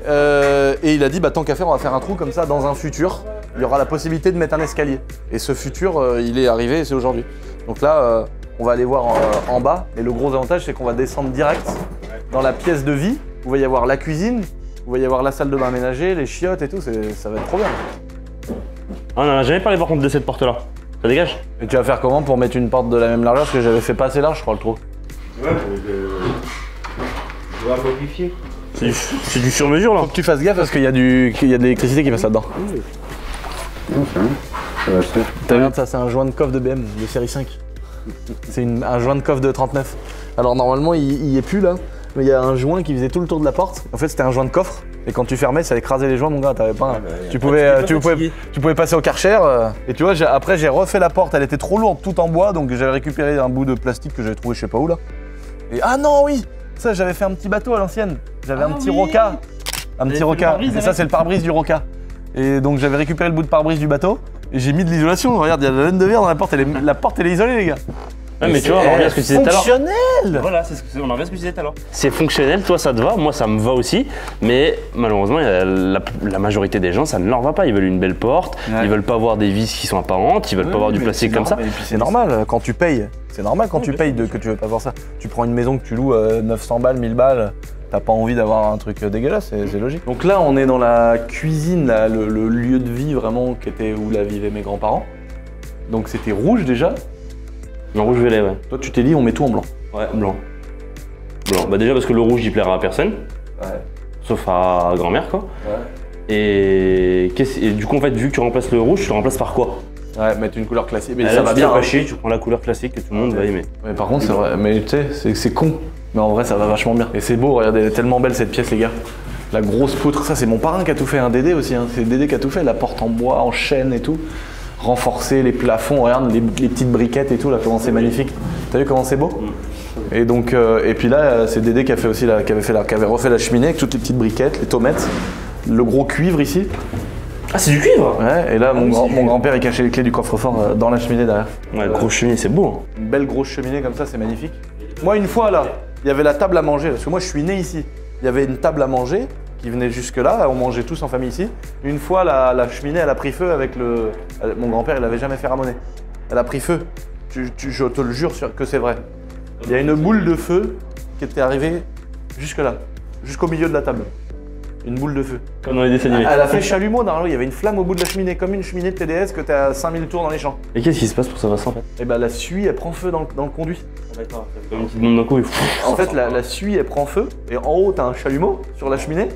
et il a dit, tant qu'à faire, on va faire un trou comme ça dans un futur. Il y aura la possibilité de mettre un escalier. Et ce futur, il est arrivé, et c'est aujourd'hui. Donc là, on va aller voir en bas, et le gros avantage, c'est qu'on va descendre direct dans la pièce de vie, où il va y avoir la cuisine, où il va y avoir la salle de bain aménagée, les chiottes et tout, ça va être trop bien. Ah, on n'en a jamais parlé par contre de cette porte-là. Ça dégage? Et tu vas faire comment pour mettre une porte de la même largeur? Parce que j'avais fait pas assez large, je crois, le trou. Ouais, on va modifier. C'est du sur-mesure là. Faut que tu fasses gaffe parce qu'il y a de l'électricité qui passe là-dedans. Non, ça va se faire. Regarde ça, c'est un joint de coffre de BM, de série 5. C'est un joint de coffre de 39. Alors normalement, il y est plus là. Mais il y a un joint qui faisait tout le tour de la porte. En fait, c'était un joint de coffre. Et quand tu fermais, ça écrasait les joints, mon gars. T'avais pas. Tu pouvais passer au Karcher. Et tu vois, après, j'ai refait la porte. Elle était trop lourde, tout en bois. Donc j'avais récupéré un bout de plastique que j'avais trouvé je sais pas où là. Et ah non, oui, ça, j'avais fait un petit bateau à l'ancienne. J'avais un petit roca. Un petit roca. Et ça, c'est le pare-brise du roca. Et donc j'avais récupéré le bout de pare-brise du bateau. Et j'ai mis de l'isolation. Regarde, il y a de la laine de verre dans la porte. La porte, elle est isolée, les gars. Ouais, mais tu vois, on en revient à ce que tu disais tout à l'heure. Fonctionnel! Voilà, on en revient à ce que tu disais tout à l'heure. C'est fonctionnel, toi ça te va, moi ça me va aussi, mais malheureusement, la majorité des gens, ça ne leur va pas. Ils veulent une belle porte, ils veulent pas avoir des vis qui sont apparentes, ils veulent pas avoir du plastique comme ça. Et puis c'est normal, quand tu payes, que tu veux pas voir ça. Tu prends une maison que tu loues 900 balles, 1000 balles, t'as pas envie d'avoir un truc dégueulasse, c'est logique. Donc là, on est dans la cuisine, là, le lieu de vie vraiment où là vivaient mes grands-parents. Donc c'était rouge déjà. En rouge violet, ouais. Toi, tu t'es dit, on met tout en blanc. Ouais, blanc. Blanc. Bah déjà parce que le rouge, il plaira à personne. Ouais. Sauf à grand-mère, quoi. Ouais. Et du coup, en fait, vu que tu remplaces le rouge, tu le remplaces par quoi? Ouais, mettre une couleur classique. Mais ça va bien chier, tu prends la couleur classique que tout le monde va aimer. Mais par contre, c'est vrai, mais tu sais, c'est con. Mais en vrai, ça va vachement bien. Et c'est beau, regardez, elle est tellement belle cette pièce, les gars. La grosse poutre, ça, c'est mon parrain qui a tout fait, un Dédé aussi. Hein. C'est Dédé qui a tout fait, la porte en bois, en chêne et tout. Renforcer les plafonds, regarde les petites briquettes et tout, là, comment c'est magnifique. T'as vu comment c'est beau? Et donc, et puis là, c'est Dédé qui a fait aussi, qui avait refait la cheminée avec toutes les petites briquettes, les tomates, le gros cuivre ici. Ah, c'est du cuivre? Ouais, et là, mon grand-père, il cachait les clés du coffre-fort dans la cheminée derrière. Ouais, grosse cheminée, c'est beau. Hein. Une belle grosse cheminée comme ça, c'est magnifique. Moi, une fois, là, il y avait la table à manger, parce que moi, je suis né ici. Il y avait une table à manger qui venait jusque là, on mangeait tous en famille ici. Une fois, la cheminée, elle a pris feu avec mon grand-père, il l'avait jamais fait ramoner. Elle a pris feu. Je te le jure que c'est vrai. Il y a une boule de feu qui était arrivée jusque là, jusqu'au milieu de la table. Une boule de feu. Comme dans les dessins animés. Elle a fait chalumeau, il y avait une flamme au bout de la cheminée, comme une cheminée de TDS que t'as à 5000 tours dans les champs. Et qu'est-ce qui se passe pour ça va ça en fait? Et bah la suie, elle prend feu dans le conduit. D'accord, comme une petite bombe d'un coup. En fait, la suie, elle prend feu, et en haut, t'as un chalumeau sur la cheminée.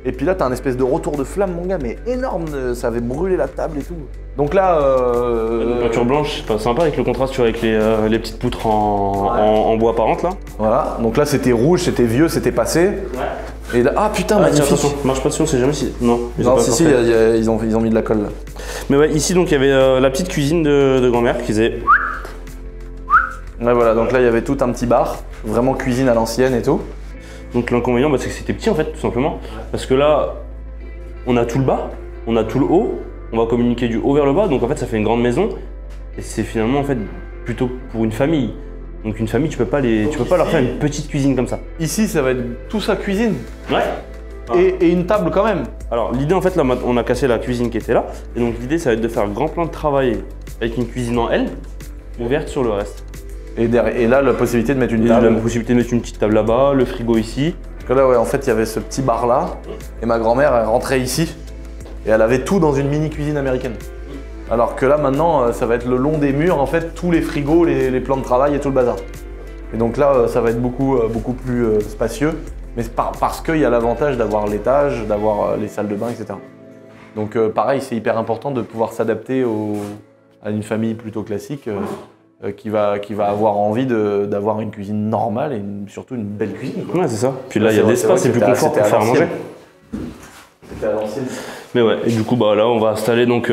Et puis là, t'as un espèce de retour de flamme, mon gars, mais énorme, ça avait brûlé la table et tout. Donc là... Une peinture blanche, c'est sympa avec le contraste avec les petites poutres en bois apparentes là. Voilà, donc là c'était rouge, c'était vieux, c'était passé. Ouais. Et là, ah putain, magnifique. Tiens, attention, marche pas dessus, on sait jamais si... Non, si, ils ont mis de la colle là. Mais ouais, ici donc il y avait la petite cuisine de grand-mère qui faisait... Ouais voilà, donc là il y avait tout un petit bar, vraiment cuisine à l'ancienne et tout. Donc l'inconvénient, c'est que c'était petit en fait, tout simplement. Parce que là, on a tout le bas, on a tout le haut, on va communiquer du haut vers le bas, donc en fait ça fait une grande maison. Et c'est finalement en fait plutôt pour une famille. Donc une famille, tu peux pas leur faire une petite cuisine comme ça. Ici, ça va être tout ça cuisine. Ouais. Et une table quand même. Alors l'idée en fait, là on a cassé la cuisine qui était là. Et donc l'idée ça va être de faire grand plan de travail avec une cuisine en L, ouverte sur le reste. Et là, la possibilité de mettre une table. La possibilité de mettre une petite table là-bas, le frigo ici. Parce que là, ouais, en fait, il y avait ce petit bar là, et ma grand-mère, elle rentrait ici, et elle avait tout dans une mini cuisine américaine. Alors que là maintenant, ça va être le long des murs, en fait, tous les frigos, les plans de travail et tout le bazar. Et donc là, ça va être beaucoup plus spacieux, mais parce qu'il y a l'avantage d'avoir l'étage, d'avoir les salles de bain, etc. Donc pareil, c'est hyper important de pouvoir s'adapter à une famille plutôt classique qui va avoir envie d'avoir une cuisine normale et surtout une belle cuisine, quoi. Ouais, c'est ça. Puis là, il y a de l'espace, c'est plus confort pour faire manger. C'était à l'ancienne. Mais ouais, et du coup, bah là, on va installer donc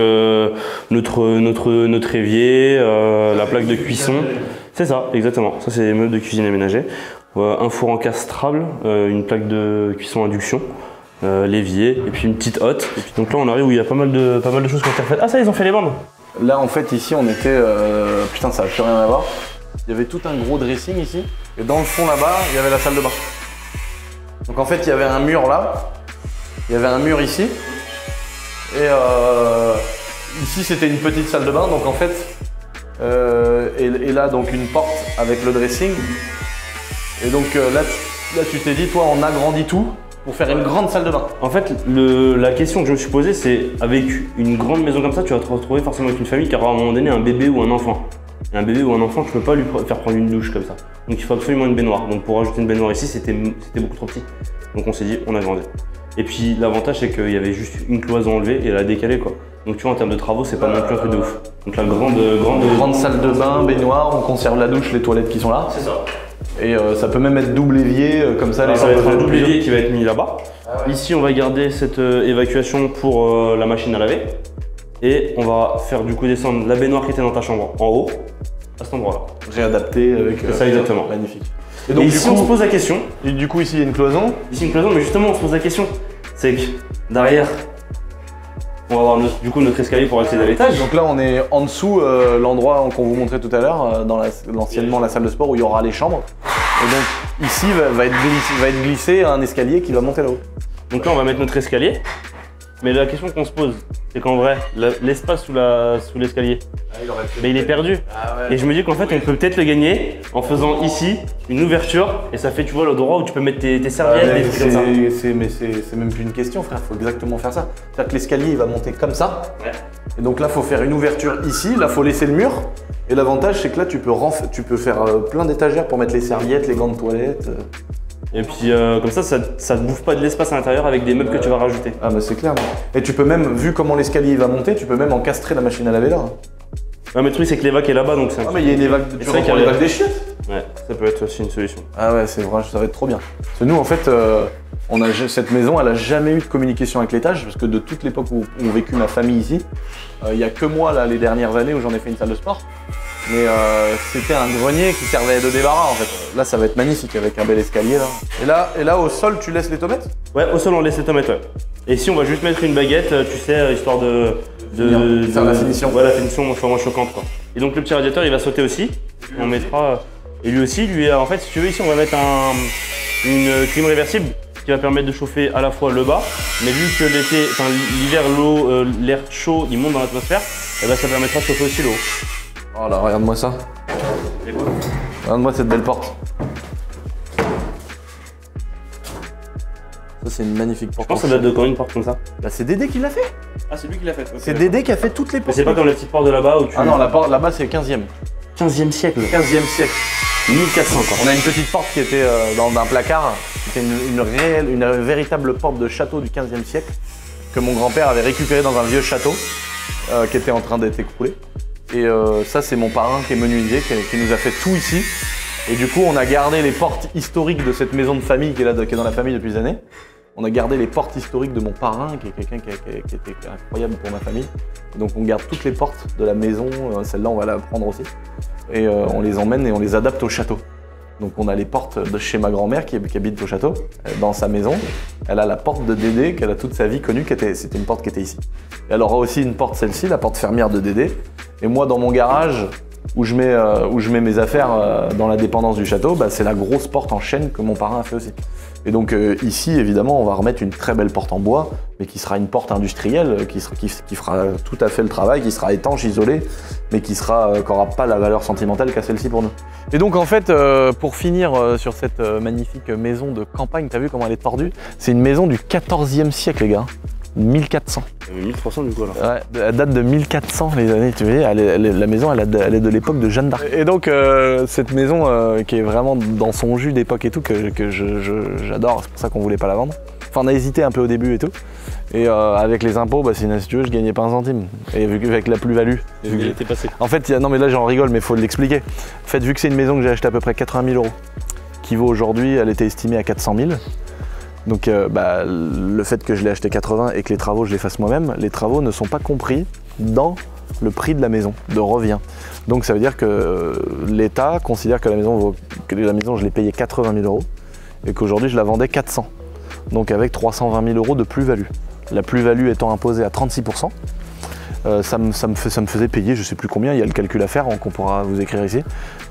notre évier, la plaque de cuisson. C'est ça, exactement. Ça, c'est les meubles de cuisine aménagés. Un four encastrable, une plaque de cuisson induction, l'évier, et puis une petite hotte. Et puis donc là, on arrive où il y a pas mal de choses qui ont été refaites. Ah, ça, ils ont fait les bandes. Là, en fait, ici, on était... putain, ça n'a plus rien à voir. Il y avait tout un gros dressing ici. Et dans le fond, là-bas, il y avait la salle de bain. Donc en fait, il y avait un mur là. Il y avait un mur ici. Et ici, c'était une petite salle de bain. Donc en fait, et là, donc une porte avec le dressing. Et donc là, tu t'es dit, toi, on agrandit tout pour faire une grande salle de bain. En fait, la question que je me suis posée, c'est avec une grande maison comme ça, tu vas te retrouver forcément avec une famille qui aura à un moment donné un bébé ou un enfant. Et un bébé ou un enfant, tu peux pas lui faire prendre une douche comme ça. Donc il faut absolument une baignoire. Donc pour rajouter une baignoire ici, c'était beaucoup trop petit. Donc on s'est dit, on agrandit. Et puis l'avantage, c'est qu'il y avait juste une cloison enlevée et elle a décalé, quoi. Donc tu vois, en termes de travaux, c'est pas non plus un truc de ouf. Donc la grande salle de bain, baignoire, on conserve la douche, les toilettes qui sont là. C'est ça. Et ça peut même être double évier, comme ça. Ça va être un double évier qui va être mis là-bas. Ah ouais. Ici, on va garder cette évacuation pour la machine à laver. Et on va faire du coup descendre la baignoire qui était dans ta chambre en haut, à cet endroit-là. Réadapté avec... C'est ça, exactement. Magnifique. Et donc ici, on se pose la question. Et du coup, ici, il y a une cloison. Ici, une cloison, mais justement, on se pose la question. C'est que derrière, on va avoir notre escalier pour accéder à l'étage. Donc là, on est en dessous, l'endroit qu'on vous montrait tout à l'heure, dans l'anciennement la salle de sport où il y aura les chambres. Et donc ici va être glissé un escalier qui va monter là-haut. Donc là, on va mettre notre escalier. Mais la question qu'on se pose, c'est qu'en vrai, l'espace sous l'escalier, il est perdu. Ah ouais. Et je me dis qu'en fait, on peut peut-être le gagner en faisant ici une ouverture et ça fait, tu vois, l'endroit où tu peux mettre tes serviettes, des trucs comme ça. Mais c'est même plus une question, frère, faut exactement faire ça. C'est-à-dire que l'escalier, il va monter comme ça. Ouais. Et donc là, il faut faire une ouverture ici, là, il faut laisser le mur. Et l'avantage, c'est que là, tu peux faire plein d'étagères pour mettre les serviettes, les gants de toilette. Et puis comme ça te bouffe pas de l'espace à l'intérieur avec des meubles que tu vas rajouter. Ah bah c'est clair. Et tu peux même, vu comment l'escalier va monter, tu peux même encastrer la machine à laver là. Ah mais le truc c'est que les vagues est là-bas donc c'est... Ah mais il y a une vague, tu reprends les vagues des chiottes. Ouais, ça peut être aussi une solution. Ah ouais, c'est vrai, ça va être trop bien. Parce que nous en fait, cette maison, elle a jamais eu de communication avec l'étage parce que de toute l'époque où vécu ma famille ici, il y a que moi là les dernières années où j'en ai fait une salle de sport. Mais c'était un grenier qui servait de débarras en fait. Là ça va être magnifique avec un bel escalier là. Et là au sol tu laisses les tomates? Ouais, au sol on laisse les tomates, ouais. Et ici on va juste mettre une baguette, tu sais, histoire de faire la finition. Ouais, la finition vraiment choquante quoi. Et donc le petit radiateur il va sauter aussi. On mettra... Et lui aussi, en fait si tu veux ici on va mettre une clim réversible qui va permettre de chauffer à la fois le bas, mais vu que l'hiver l'air chaud il monte dans l'atmosphère, et ben ça permettra de chauffer aussi le haut. Oh là, regarde-moi ça. Regarde-moi cette belle porte. Ça, c'est une magnifique porte. Je pense que ça date de quand une porte comme ça? Bah, c'est Dédé qui l'a fait. Ah, c'est lui qui l'a fait. Okay. C'est Dédé qui a fait toutes les portes. Mais c'est pas comme la petite porte de là-bas où tu... Ah non, la porte là-bas, c'est 15e. 15e siècle. 15e siècle. 1400 quoi. On a une petite porte qui était dans un placard. C'était une véritable porte de château du 15e siècle que mon grand-père avait récupérée dans un vieux château qui était en train d'être écroulé. Et ça, c'est mon parrain qui est menuisier, qui nous a fait tout ici. Et du coup, on a gardé les portes historiques de cette maison de famille qui est dans la famille depuis des années. On a gardé les portes historiques de mon parrain, qui est quelqu'un qui était incroyable pour ma famille. Et donc, on garde toutes les portes de la maison. Celle-là, on va la prendre aussi. Et on les emmène et on les adapte au château. Donc, on a les portes de chez ma grand-mère qui habite au château, dans sa maison. Elle a la porte de Dédé qu'elle a toute sa vie connue, c'était une porte qui était ici. Et elle aura aussi une porte, celle-ci, la porte fermière de Dédé. Et moi, dans mon garage, où je mets mes affaires dans la dépendance du château, bah, c'est la grosse porte en chêne que mon parrain a fait aussi. Et donc ici, évidemment, on va remettre une très belle porte en bois, mais qui sera une porte industrielle, qui fera tout à fait le travail, qui sera étanche, isolée, mais qui n'aura pas la valeur sentimentale qu'a celle-ci pour nous. Et donc en fait, pour finir sur cette magnifique maison de campagne, t'as vu comment elle est tordue? C'est une maison du 14e siècle, les gars. 1400. 1300 du coup alors. Ouais, elle date de 1400 les années, tu vois, la maison elle est de l'époque de Jeanne d'Arc. Et donc cette maison qui est vraiment dans son jus d'époque et tout, que j'adore, c'est pour ça qu'on voulait pas la vendre. Enfin on a hésité un peu au début et tout. Et avec les impôts, bah, si tu veux, je gagnais pas un centime. Et vu qu'avec la plus-value. Il était passé. En fait, non mais là j'en rigole, mais il faut l'expliquer. En fait, vu que c'est une maison que j'ai achetée à peu près 80 000 €, qui vaut aujourd'hui, elle était estimée à 400 000. Donc le fait que je l'ai acheté 80 et que les travaux je les fasse moi-même, les travaux ne sont pas compris dans le prix de la maison, de revient. Donc ça veut dire que l'État considère que la maison je l'ai payée 80 000 € et qu'aujourd'hui je la vendais 400. Donc avec 320 000 € de plus-value. La plus-value étant imposée à 36%. Ça me faisait payer, je sais plus combien, il y a le calcul à faire qu'on pourra vous écrire ici,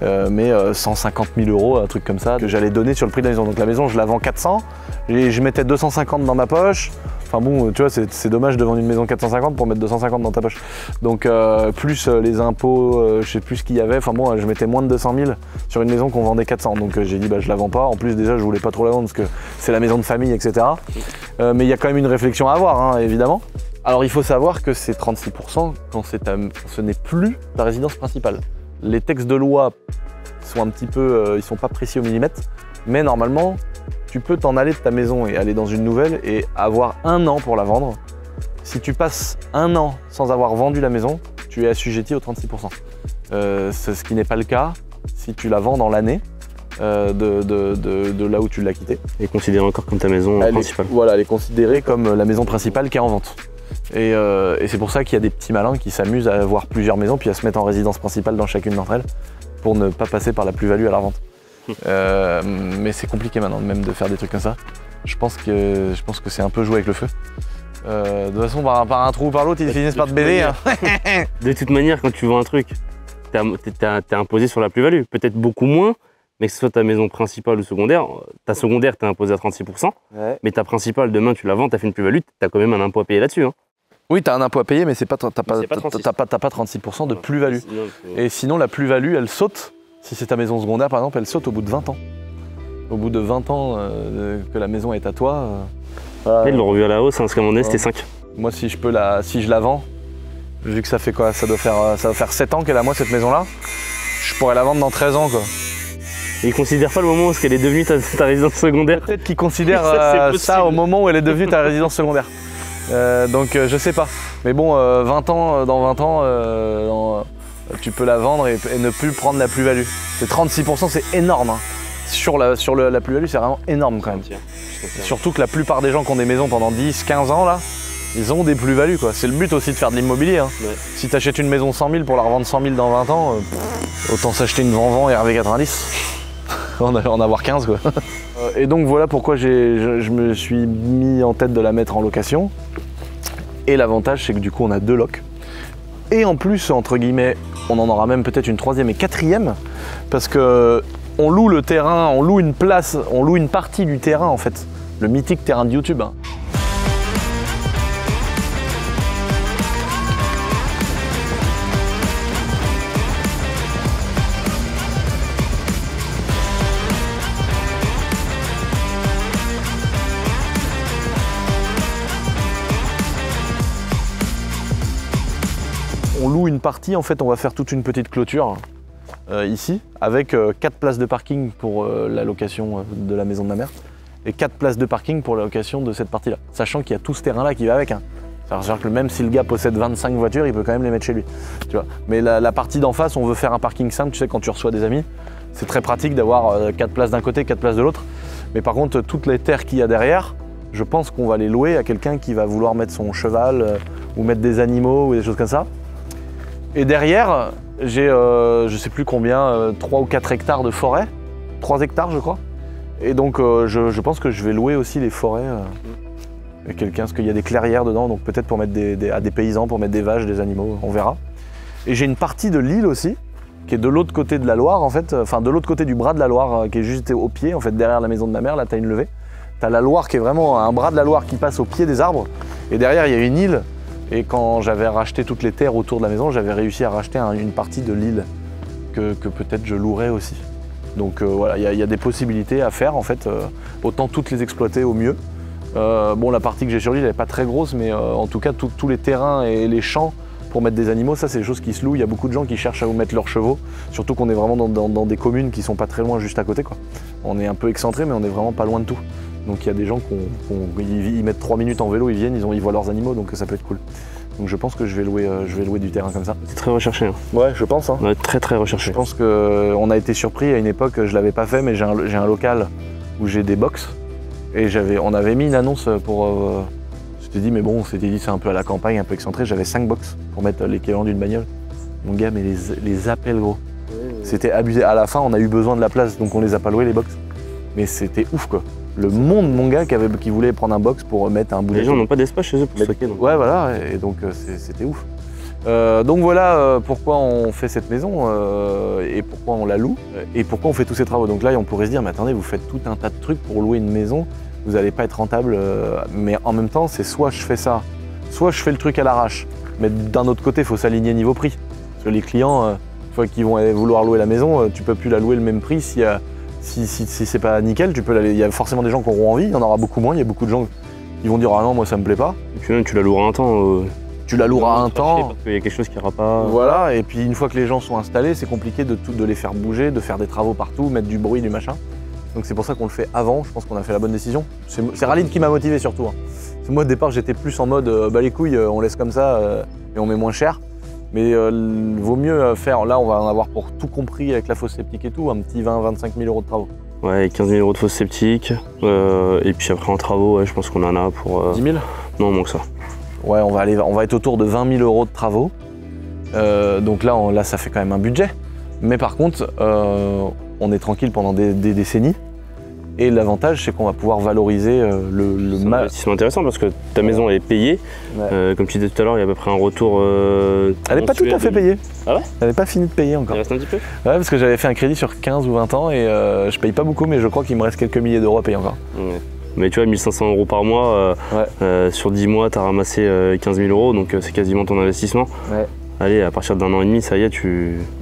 mais 150 000 €, un truc comme ça, que j'allais donner sur le prix de la maison. Donc la maison, je la vends 400, je mettais 250 dans ma poche. Enfin bon, tu vois, c'est dommage de vendre une maison 450 pour mettre 250 dans ta poche. Donc plus les impôts, je sais plus ce qu'il y avait, enfin bon, je mettais moins de 200 000 sur une maison qu'on vendait 400. Donc j'ai dit, bah je la vends pas. En plus déjà, je voulais pas trop la vendre parce que c'est la maison de famille, etc. Mais il y a quand même une réflexion à avoir, hein, évidemment. Alors il faut savoir que c'est 36% quand ce n'est plus ta résidence principale. Les textes de loi sont un petit peu, ils sont pas précis au millimètre, mais normalement, tu peux t'en aller de ta maison et aller dans une nouvelle et avoir 1 an pour la vendre. Si tu passes 1 an sans avoir vendu la maison, tu es assujetti aux 36%. C'est ce qui n'est pas le cas si tu la vends dans l'année de là où tu l'as quittée. Et considérée encore comme ta maison principale. Voilà, elle est considérée comme la maison principale qui est en vente. Et c'est pour ça qu'il y a des petits malins qui s'amusent à avoir plusieurs maisons puis à se mettre en résidence principale dans chacune d'entre elles pour ne pas passer par la plus-value à la revente. Mais c'est compliqué maintenant même de faire des trucs comme ça. Je pense que c'est un peu jouer avec le feu. De toute façon, par un trou ou par l'autre, ils finissent par te baiser. Hein. De toute manière, quand tu vends un truc, t'es imposé sur la plus-value. Peut-être beaucoup moins, mais que ce soit ta maison principale ou secondaire, ta secondaire t'es imposé à 36%, ouais. Mais ta principale, demain tu la vends, t'as fait une plus-value, t'as quand même un impôt à payer là-dessus. Hein. Oui, t'as un impôt à payer, mais t'as pas 36% de plus-value. Et sinon, la plus-value, elle saute. Si c'est ta maison secondaire, par exemple, elle saute au bout de 20 ans. Au bout de 20 ans que la maison est à toi. Ils l'ont revu à la hausse, hein, parce qu'à un moment donné, c'était 5. Moi, si je la vends, vu que ça fait quoi, ça va faire 7 ans qu'elle est à moi cette maison-là, je pourrais la vendre dans 13 ans, quoi. Et ils considèrent pas le moment où elle est devenue ta résidence secondaire. Peut-être qu'ils considèrent ça au moment où elle est devenue ta résidence secondaire. Donc je sais pas. Mais bon, dans 20 ans, tu peux la vendre et ne plus prendre la plus-value. C'est 36%, c'est énorme. Hein. Sur la plus-value, c'est vraiment énorme quand même. Surtout que la plupart des gens qui ont des maisons pendant 10-15 ans, là, ils ont des plus-values, quoi. C'est le but aussi de faire de l'immobilier. Hein. Ouais. Si tu achètes une maison 100 000 pour la revendre 100 000 dans 20 ans, autant s'acheter une Vanvan RV90. en avoir 15, quoi. Et donc voilà pourquoi je me suis mis en tête de la mettre en location. Et l'avantage, c'est que du coup, on a 2 locs. Et en plus, entre guillemets, on en aura même peut-être une 3e et 4e, parce que on loue le terrain, on loue une place, on loue une partie du terrain en fait, le mythique terrain de YouTube. Hein. On loue une partie, en fait on va faire toute une petite clôture ici, avec 4 places de parking pour la location de la maison de ma mère, et 4 places de parking pour la location de cette partie-là, sachant qu'il y a tout ce terrain-là qui va avec. Hein. C'est-à-dire que même si le gars possède 25 voitures, il peut quand même les mettre chez lui. Tu vois. Mais la partie d'en face, on veut faire un parking simple, tu sais, quand tu reçois des amis, c'est très pratique d'avoir 4 places d'un côté, 4 places de l'autre. Mais par contre, toutes les terres qu'il y a derrière, je pense qu'on va les louer à quelqu'un qui va vouloir mettre son cheval ou mettre des animaux ou des choses comme ça. Et derrière, j'ai je sais plus combien, 3 ou 4 hectares de forêt, 3 hectares je crois. Et donc je pense que je vais louer aussi les forêts à quelqu'un, parce qu'il y a des clairières dedans, donc peut-être pour mettre à des paysans, pour mettre des vaches, des animaux, on verra. Et j'ai une partie de l'île aussi, qui est de l'autre côté de la Loire en fait, enfin de l'autre côté du bras de la Loire, qui est juste au pied, en fait derrière la maison de ma mère, là t'as une levée. T'as la Loire qui est vraiment un bras de la Loire qui passe au pied des arbres, et derrière il y a une île. Et quand j'avais racheté toutes les terres autour de la maison, j'avais réussi à racheter une partie de l'île que peut-être je louerais aussi. Donc voilà, il y a des possibilités à faire en fait, autant toutes les exploiter au mieux. Bon, la partie que j'ai sur l'île, elle n'est pas très grosse, mais en tout cas, tous les terrains et les champs pour mettre des animaux, ça, c'est des choses qui se louent. Il y a beaucoup de gens qui cherchent à vous mettre leurs chevaux, surtout qu'on est vraiment dans des communes qui sont pas très loin, juste à côté, quoi. On est un peu excentré, mais on est vraiment pas loin de tout. Donc il y a des gens ils mettent 3 minutes en vélo, ils viennent, ils voient leurs animaux, donc ça peut être cool. Donc je pense que je vais louer du terrain comme ça. C'est très recherché. Hein. Ouais, je pense. Hein. Ouais, très très recherché. Je pense qu'on a été surpris à une époque, je l'avais pas fait, mais j'ai un local où j'ai des box. Et on avait mis une annonce pour... je t'ai dit, mais bon, on s'était dit c'est un peu à la campagne, un peu excentré. J'avais 5 box pour mettre l'équivalent d'une bagnole. Mon gars, mais les appels gros. C'était abusé. À la fin, on a eu besoin de la place, donc on les a pas loués les box. Mais c'était ouf quoi. Le monde, mon gars, qui voulait prendre un box pour mettre un bout de... Les gens n'ont pas d'espace chez eux pour stocker. Ouais, voilà, et donc c'était ouf. Donc voilà pourquoi on fait cette maison et pourquoi on la loue et pourquoi on fait tous ces travaux. Donc là, on pourrait se dire, mais attendez, vous faites tout un tas de trucs pour louer une maison, vous n'allez pas être rentable. Mais en même temps, c'est soit je fais ça, soit je fais le truc à l'arrache. Mais d'un autre côté, il faut s'aligner niveau prix. Parce que les clients, une fois qu'ils vont vouloir louer la maison, tu peux plus la louer le même prix si c'est pas nickel. Il y a forcément des gens qui auront envie, il y en aura beaucoup moins. Il y a beaucoup de gens qui vont dire, ah non, moi ça me plaît pas. Et puis même, tu la loueras un temps. Tu la loueras un temps. Parce qu'il y a quelque chose qui ira pas. Voilà, et puis une fois que les gens sont installés, c'est compliqué de les faire bouger, de faire des travaux partout, mettre du bruit, du machin. Donc c'est pour ça qu'on le fait avant, je pense qu'on a fait la bonne décision. C'est Ralid qui m'a motivé surtout. Hein. Moi au départ j'étais plus en mode bah les couilles, on laisse comme ça et on met moins cher. Mais vaut mieux faire, là on va en avoir pour tout compris avec la fosse septique et tout, un petit 20-25 000 € de travaux. Ouais, 15 000 € de fosse septique, et puis après en travaux, ouais, je pense qu'on en a pour... 10 000 ? Non, moins que ça. Ouais, on va être autour de 20 000 € de travaux. Donc là, ça fait quand même un budget. Mais par contre, on est tranquille pendant des décennies. Et l'avantage, c'est qu'on va pouvoir valoriser le C'est un investissement intéressant parce que ta maison est payée. Ouais. Comme tu disais tout à l'heure, il y a à peu près un retour. Elle n'est pas tout à fait payée. Ah ouais ? Elle n'est pas finie de payer encore. Il reste un petit peu ? Ouais, parce que j'avais fait un crédit sur 15 ou 20 ans et je paye pas beaucoup, mais je crois qu'il me reste quelques milliers d'euros à payer encore. Ouais. Mais tu vois, 1 500 € par mois, sur 10 mois, tu as ramassé 15 000 €, donc c'est quasiment ton investissement. Ouais. Allez, à partir d'1 an et demi, ça y est,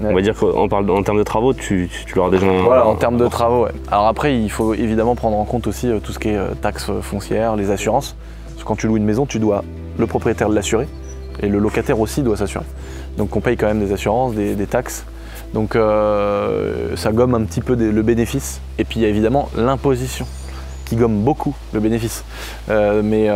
on va dire qu'en termes de travaux, tu l'auras déjà... Voilà, en termes de travaux, ouais. Alors après, il faut évidemment prendre en compte aussi tout ce qui est taxes foncières, les assurances. Parce que quand tu loues une maison, le propriétaire de l'assurer et le locataire aussi doit s'assurer. Donc on paye quand même des assurances, des taxes. Donc ça gomme un petit peu le bénéfice. Et puis il y a évidemment l'imposition qui gomme beaucoup le bénéfice. Mais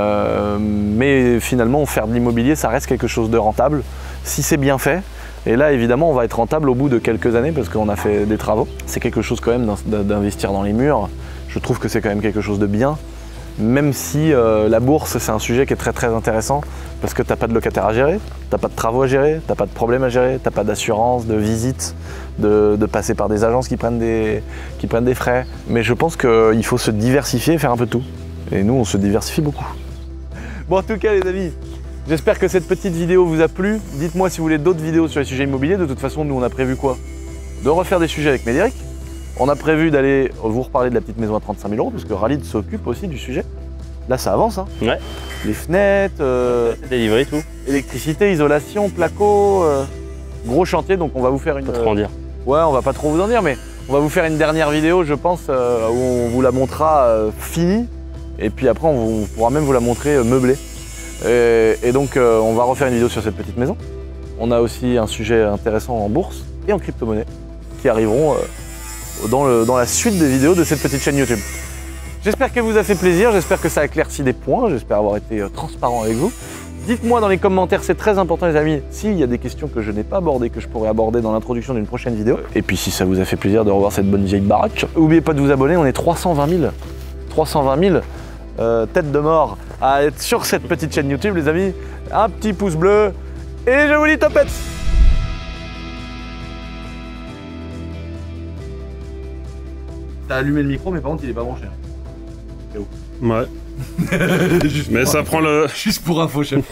finalement, faire de l'immobilier, ça reste quelque chose de rentable si c'est bien fait. Et là, évidemment, on va être rentable au bout de quelques années parce qu'on a fait des travaux. C'est quelque chose quand même d'investir dans les murs. Je trouve que c'est quand même quelque chose de bien. Même si la bourse, c'est un sujet qui est très très intéressant parce que tu n'as pas de locataire à gérer, tu n'as pas de travaux à gérer, tu n'as pas de problème à gérer, tu n'as pas d'assurance, de visite, de passer par des agences qui prennent des frais. Mais je pense qu'il faut se diversifier et faire un peu de tout. Et nous, on se diversifie beaucoup. Bon, en tout cas, les amis, j'espère que cette petite vidéo vous a plu. Dites-moi si vous voulez d'autres vidéos sur les sujets immobiliers. De toute façon, nous, on a prévu quoi ? De refaire des sujets avec Médéric. On a prévu d'aller vous reparler de la petite maison à 35 000 €, parce que Ralid s'occupe aussi du sujet. Là, ça avance. Hein. Ouais. Les fenêtres, délivré tout. électricité, isolation, placo, gros chantier. Donc, on va vous faire une... Pas trop en dire. Ouais, on va pas trop vous en dire, mais on va vous faire une dernière vidéo, je pense, où on vous la montrera finie. Et puis après, on pourra même vous la montrer meublée. Et donc, on va refaire une vidéo sur cette petite maison. On a aussi un sujet intéressant en bourse et en crypto-monnaie qui arriveront dans la suite des vidéos de cette petite chaîne YouTube. J'espère qu'elle vous a fait plaisir, j'espère que ça a éclairci des points, j'espère avoir été transparent avec vous. Dites-moi dans les commentaires, c'est très important les amis, s'il y a des questions que je n'ai pas abordées, que je pourrais aborder dans l'introduction d'une prochaine vidéo. Et puis si ça vous a fait plaisir de revoir cette bonne vieille baraque, n'oubliez pas de vous abonner, on est 320 000. 320 000 têtes de mort à être sur cette petite chaîne YouTube les amis. Un petit pouce bleu et je vous dis topette. T'as allumé le micro mais par contre il est pas branché. Ouais. Mais ça prend le... Juste pour info chef.